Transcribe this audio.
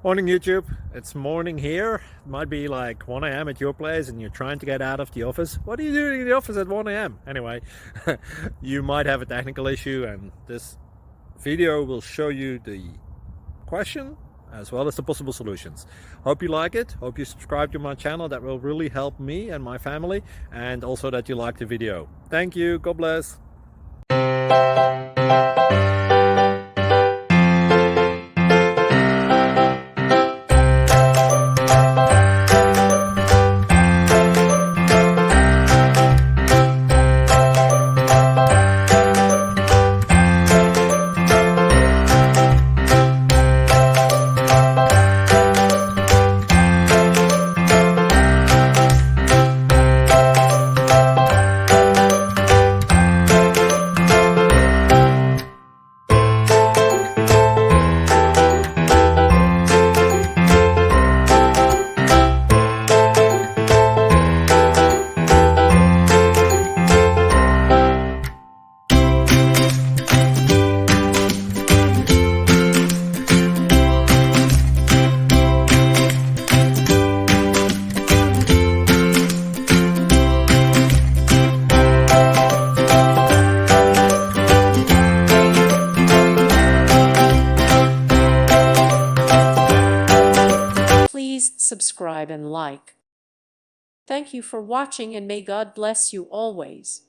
Morning YouTube, it's morning here. It might be like 1 a.m. at your place and you're trying to get out of the office. What are you doing in the office at 1 a.m.? Anyway, you might have a technical issue and this video will show you the question as well as the possible solutions. Hope you like it, hope you subscribe to my channel. That will really help me and my family, and also that you like the video. Thank you, God bless. Please subscribe and like. Thank you for watching, and may God bless you always.